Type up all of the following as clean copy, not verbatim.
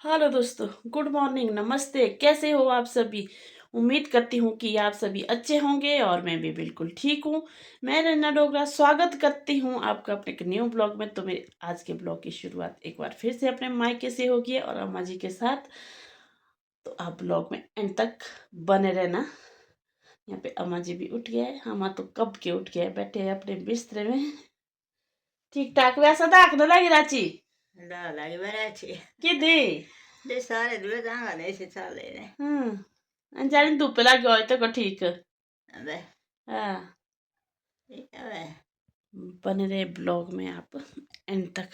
Hello दोस्तों, good morning, नमस्ते। कैसे हो आप सभी? उम्मीद करती हूँ कि आप सभी अच्छे होंगे और मैं भी बिल्कुल ठीक हूँ। मैं रन्ना डोगरा स्वागत करती हूँ आपका अपने एक न्यू ब्लॉग में। तो मेरे आज के ब्लॉग की शुरुआत एक बार फिर से अपने मायके से होगी और अम्मा जी के साथ। तो आप ब्लॉग में एंड तक बने रहना। यहाँ पे अम्मा जी भी उठ गए, अम्मा तो कब के उठ गए, बैठे हैं अपने बिस्तर में। ठीक ठाक वैसा दाख न लगी राची lagi barachi कि दी de sare due danga ne si sale ne जानी धुप लग गई तो को ठीक। vabbè हाँ, vabbè बने रहे ब्लॉग में आप एंड तक।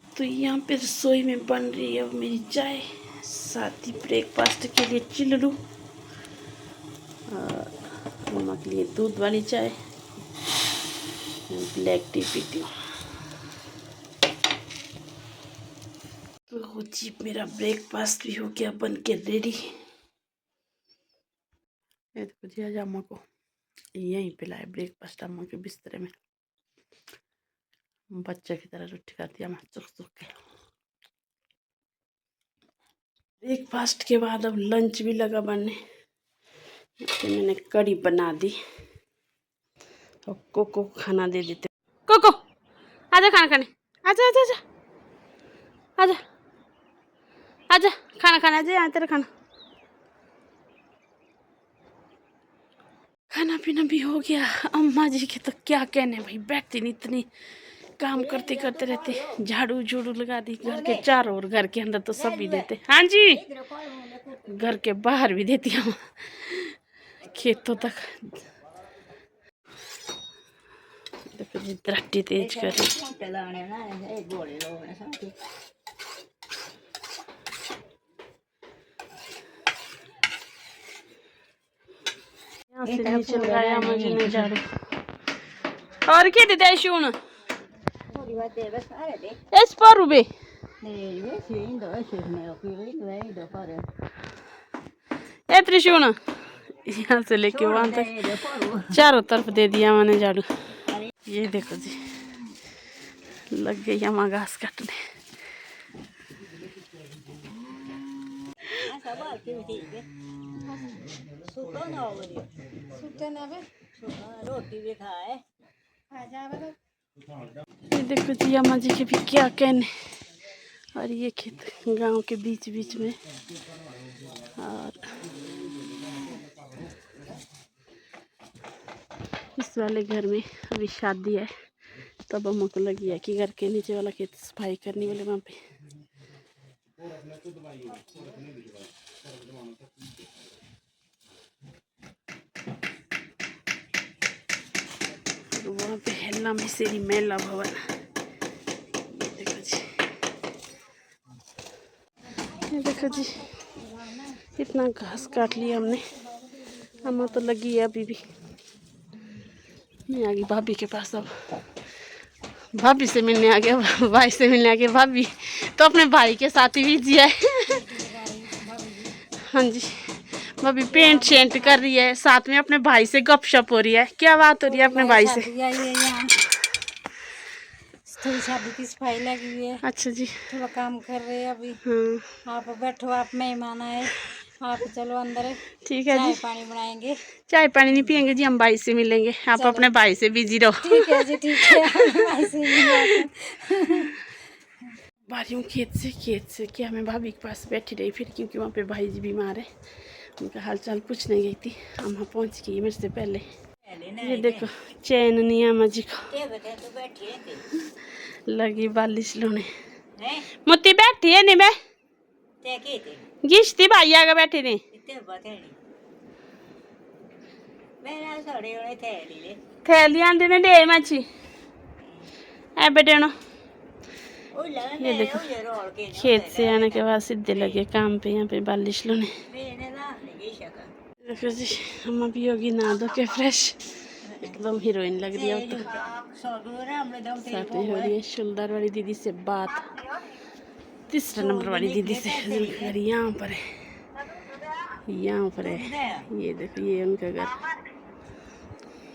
तो यहाँ पे रसोई में बन रही है अब मेरी चाय, साथ ही ब्रेकफास्ट के लिए चिल्लू और मम्मा के लिए दूध वाली चाय, ब्लैक टी पीती हूँ। तो जी मेरा ब्रेकफास्ट भी हो गया बन के रेडी। ये देखो जी, आज अम्मा को यहीं पे लाए ब्रेकफास्ट, अम्मा के बिस्तर में बच्चे की तरह रोटी खाती है अम्मा चुक चुक के। ब्रेकफास्ट के बाद अब लंच भी लगा बनने। तो मैंने कड़ी बना दी और कोको खाना दे देते। कोको आजा खाना खाने, आजा आजा आजा आजा आजा खाना खाने, आजा यहाँ तेरा खाना। खाना पीना भी हो गया। अम्मा जी के तो क्या कहने भाई, बैठती नहीं, इतनी काम करते करते रहते। झाड़ू झूड़ू लगा दी घर के चारों ओर, घर के अंदर तो सब भी देते। हाँ जी, घर के बाहर भी देती हूँ, खेतों तक। देखो जी दृष्टि तेज कर रही। यहाँ से नीचे लगाया मुझे ने झाड़ू। और क्या देते शून इस पर रुबे ए त्रिशून यहाँ से लेके वहां तक चारों तरफ दे दिया मैंने झाड़ू। ये देखो जी लग गई हम घास काटने। ये देखो जी अम्मा जी के भी क्या कहने। और ये खेत गांव के बीच बीच में, और इस वाले घर में अभी शादी है, तब अम्मा को लगी है कि घर के नीचे वाला खेत सफाई करने वाले वहाँ पे। और वहाँ पे हेला मिसेरी मेला भवन। देखो जी, ये देखो जी इतना घास काट लिया हमने। अम्मा तो लगी है अभी भी। मैं आ गई भाभी के पास। अब भाभी से मिलने आ गया, भाई से मिलने आ गया। भाभी तो अपने भाई के साथ ही बिजी है। हाँ जी, भाभी पेंट शेंट कर रही है, साथ में अपने भाई से गपशप हो रही है। क्या बात हो रही है अपने भाई से? थोड़ी शादी की सफाई लगी हुई है। अच्छा जी, थोड़ा काम कर रहे हैं अभी। हाँ आप बैठो, आप मेहमान आए, आप चलो अंदर, ठीक है जी। चाय पानी बनाएंगे। चाय पानी नहीं पियेंगे जी, हम भाई से मिलेंगे। आप चलो अपने भाई से बिजी रहो। ठीक है जी, ठीक है। ऐसे ही बात बारी हूँ खेत से क्या, मैं भाभी के पास बैठी रही फिर, क्योंकि वहाँ पे भाई जी बीमार है। उनका हाल चाल पूछने गई थी। अम्मा पहुँच गई मेरे से पहले। ये देखो चैन नहीं है अम्मा जी को, लगी बालिश लोने। मुत्ती बैठी है नहीं मैं गिश्ती भाई आगे बैठे ने। मेरा थोड़ी उन्हें थैली दे थैली आंटी ने डे माची ऐ बेटे नो ओ लगा ये मैं देखो, ओ ये रोल के खेत से आने के बाद सीधे लगे काम पे। यहाँ पे बालिश लोने मैंने ना नहीं शका देखो जी, अम्मा भी होगी नहा धो के फ्रेश, एकदम हीरोइन लग रही है अब तो। साथ में हो रही है शुलदार वाली दीदी से बात, तीसरा नंबर वाली दीदी से। यहाँ पर है, यहाँ पर है, ये देखो ये उनका घर।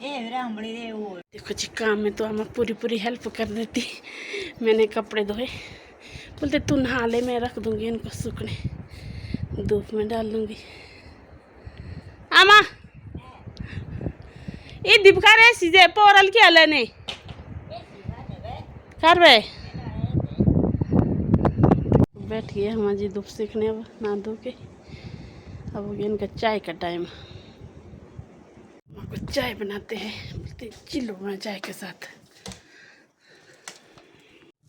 देखो जी, काम में तो अम्मा पूरी पूरी हेल्प कर देती। मैंने कपड़े धोए, बोलते तू नहा ले, मैं रख दूंगी इनको सूखने, धूप में डाल दूंगी। अम्मा ये दीपका रे सीधे पोरल क्या लेने कर बे बैठ गए हम जी धूप सीखने। अब नहा धो के अब हो गया इनका चाय का टाइम। कुछ चाय बनाते हैं, बोलते चिल्लू बना चाय के साथ।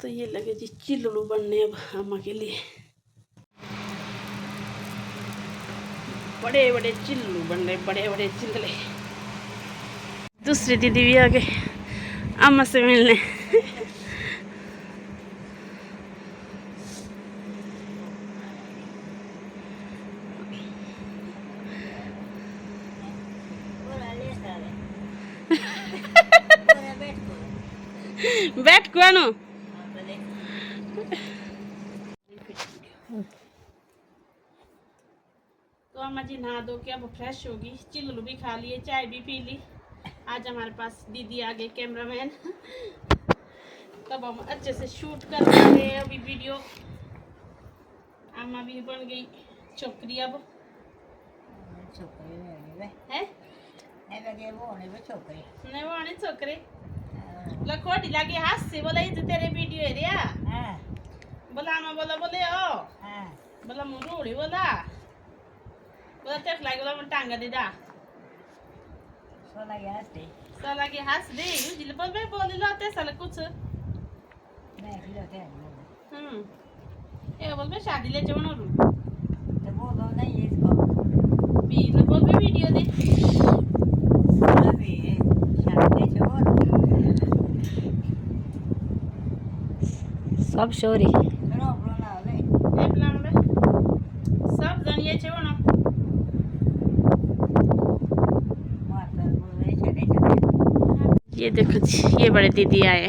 तो ये लगे जी चिल्लू बनने अब अम्मा के लिए। बड़े बड़े चिल्लू बन रहे, बड़े बड़े चिल्ले। दूसरी दीदी भी आ गए अम्मा से मिलने। बैठ को आनो। तो अम्मा जी नहा धो के अब फ्रेश होगी, चिल्लू भी खा लिए, चाय भी पी ली। आज हमारे पास दीदी आ गए कैमरामैन, तब हम अच्छे से शूट कर रहे हैं अभी वीडियो। अम्मा भी बन गई छोकरी अब है नहीं वो आने छोकरे लखोटी लागे हाथ से बोला ये तेरे वीडियो है रिया बोला मैं बोला बोले ओ बोला मुरूड़ी बोला बोला तेरे लागे बोला मैं टांगा दे दा सोला के हंस दे जिल बोल बे बोली लो ते साला कुछ ए बोल बे शादी ले जवन रू तो बोलो नहीं इसको बी ले बोल बे वीडियो दे अभी शादी छोड़ सब शोरी सुनो बोलना ले ए प्लान बे सब जानिए छे वनो माता बोले चले ये देखो जी, ये बड़े दीदी आए,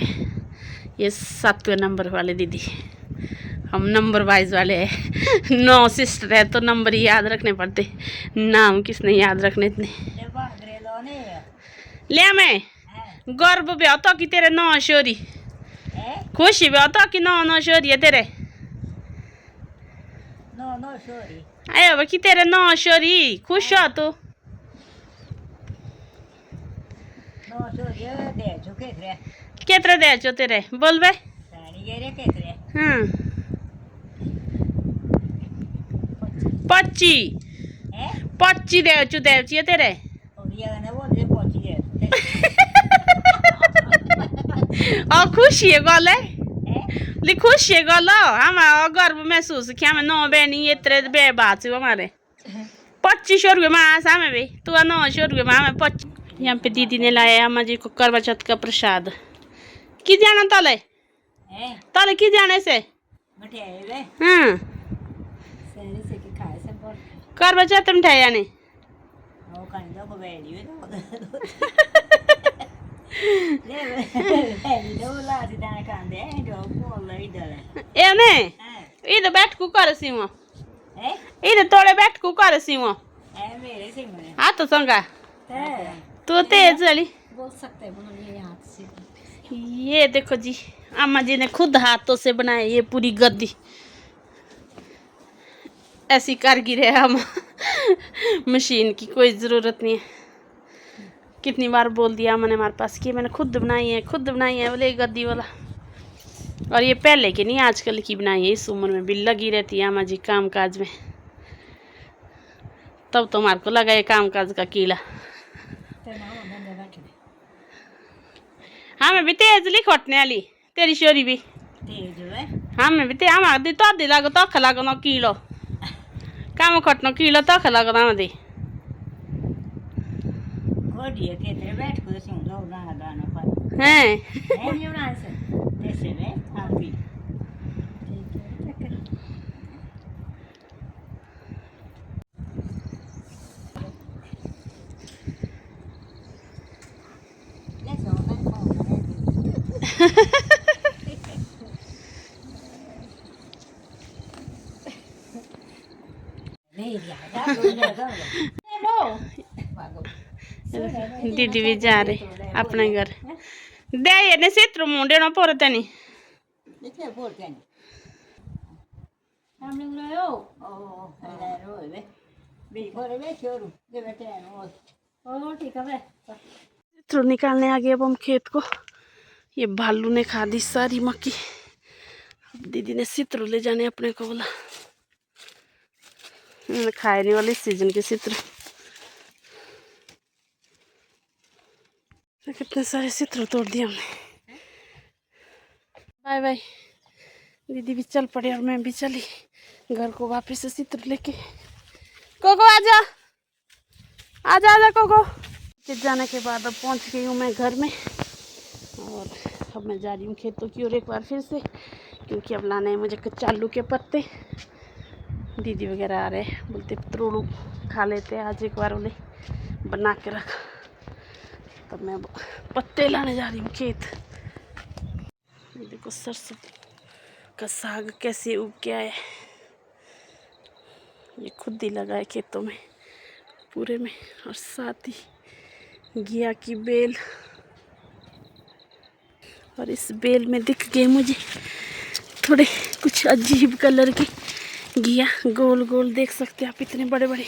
ये 7वें नंबर वाले दीदी। हम नंबर वाइज वाले हैं, 9 सिस्टर है तो नंबर ही याद रखने पड़ते, नाम किसने याद रखने इतने। ले मैं गर्व भी होता कि तेरे 9 शोरी, खुशी भी होता कि 9 शोरी है तेरे। नो सॉरी आयो कि तेरे 9 शोरी, खुश हो तू? नो सॉरी दे झुके रे केतरे दे चो तेरे बोल बे। सानी गेरे केतरे हाँ 25 हैं 25 दे चो तेरे। और ये ना बोल दे पहुंच गए और खुशी है गल है हैं ली खुशी है गल हम गर्व महसूस किया हमें 9 बहनी ये तेरे बे बात हमारे 2500 रुपये मास हमें भी तू 900 रुपये में हमें 25। यहाँ पे दीदी ने लाया अम्मा जी को करवा चौथ का प्रसाद। कि जाना तले हैं तले कि जाने से मठियाई रे हाँ सैनी से के खाए से बोल करवा चौथ में ठहया ने वो कंजो को बैली है तो ले बैली दो लाती दाने कांदे जो बोल रही डले ए ने हैं इधर बैठ को कर सीवा हैं इधर तोड़े बैठ को कर सीवा हैं मेरे से में हाथ तो संगा है तू तेज वाली बोल सकते हैं बोलो ये हाथ से ये देखो जी अम्मा जी ने खुद हाथों से बनाए ये पूरी गद्दी। ऐसी कारगिर है हम मशीन की कोई ज़रूरत नहीं है। कितनी बार बोल दिया मैंने हमारे पास कि मैंने खुद बनाई है बोले गद्दी वाला। और ये पहले की नहीं आजकल की बनाई है, इस उम्र में भी लगी रहती है अम्मा जी काम काज में। तब तो हमारे को लगा ये काम काज का कीला। हमें भी तेज लिखोटने वाली तेरी शोरी भी तेज है हमें भी हम आदि तो आदि लागो तो खलागो न कीलो काम खटनो कीलो तो खलागो ना आदि को बढ़िया कहते बैठ को सिंह लो गाना गाना पर हैं है नहीं उड़ा से जैसे वे आप भी ले सो ना नहीं यार लो दीदी भी जा रहे अपने घर दे ने चित्र मुंडे ना पोरते नहीं देखिए बोल क्या नहीं हमने बोला ओ अरे रो वे भी बोल वे छोरू ये बैठे हैं ओ ठीक है चित्र निकालने आ गए अब हम खेत को। ये भालू ने खा दी सारी मक्की। अब दीदी ने चित्र ले जाने अपने को बोला। खाए नहीं वाले सीजन के चित्र। कितने सारे चित्र तोड़ दिए हमने। Bye bye. दीदी भी चल पड़ी और मैं भी चली घर को वापस से चित्र लेके। कोको आजा आजा आजा कोको। जाने के बाद अब पहुंच गई हूँ मैं घर में और अब मैं जा रही हूँ खेतों की ओर एक बार फिर से, क्योंकि अब लाना है मुझे कच्चा आलू के पत्ते। दीदी वगैरह आ रहे बोलते तोड़ू खा लेते आज एक बार बोले बना के रख। तब मैं पत्ते लाने जा रही हूँ खेत। देखो सरसों का साग कैसे उग गया है। ये खुद ही लगा है खेतों में पूरे में, और साथ ही घिया की बेल। और इस बेल में दिख गए मुझे थोड़े कुछ अजीब कलर के घिया, गोल गोल देख सकते हैं आप, इतने बड़े बड़े।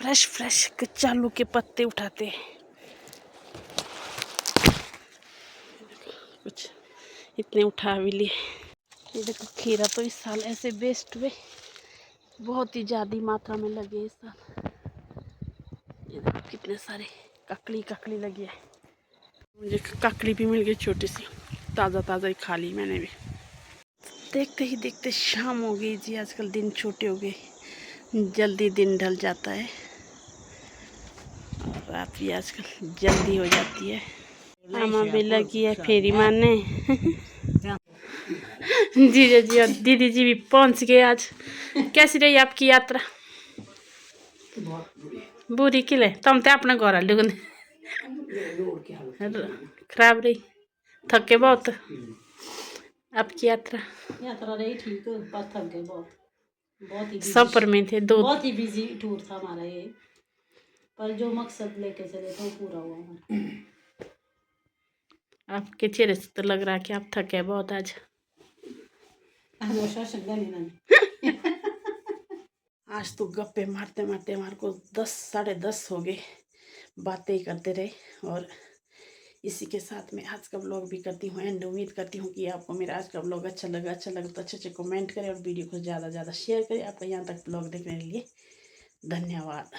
फ्रेश फ्रेश कच्चा आलू के पत्ते उठाते हैं। कुछ इतने उठा भी लिए। ये देखो खीरा तो इस साल ऐसे बेस्ट हुए, बहुत ही ज़्यादा मात्रा में लगे इस साल। ये देखो कितने सारे ककड़ी ककड़ी लगी है। मुझे ककड़ी भी मिल गई छोटी सी, ताज़ा ताज़ा ही खा ली मैंने भी। देखते ही देखते शाम हो गई जी। आजकल दिन छोटे हो गए, जल्दी दिन ढल जाता है और रात भी आजकल जल्दी हो जाती है। मामा भी लगी है फेरी मारने। जीजा जी और दीदी जी भी पहुंच गए आज। कैसी रही आपकी यात्रा? बुरी किले तुम तो अपना घर लुगन खराब रही, थके बहुत। आपकी यात्रा रही ठीक, पर थक गए बहुत। बहुत ही सफर में थे दो, बहुत ही बिजी टूर था हमारा ये, पर जो मकसद लेके चले थे वो पूरा हुआ हमारा। आपके चेहरे से तो लग रहा है कि आप थके बहुत आज। आज तो गप्पे मारते मारते हमारे को 10 साढ़े 10 हो गए, बातें ही करते रहे। और इसी के साथ मैं आज का व्लॉग भी करती हूँ एंड। उम्मीद करती हूँ कि आपको मेरा आज का व्लॉग अच्छा लगा तो अच्छे कमेंट करें और वीडियो को ज़्यादा से ज़्यादा शेयर करें। आपका यहाँ तक व्लॉग देखने के लिए धन्यवाद।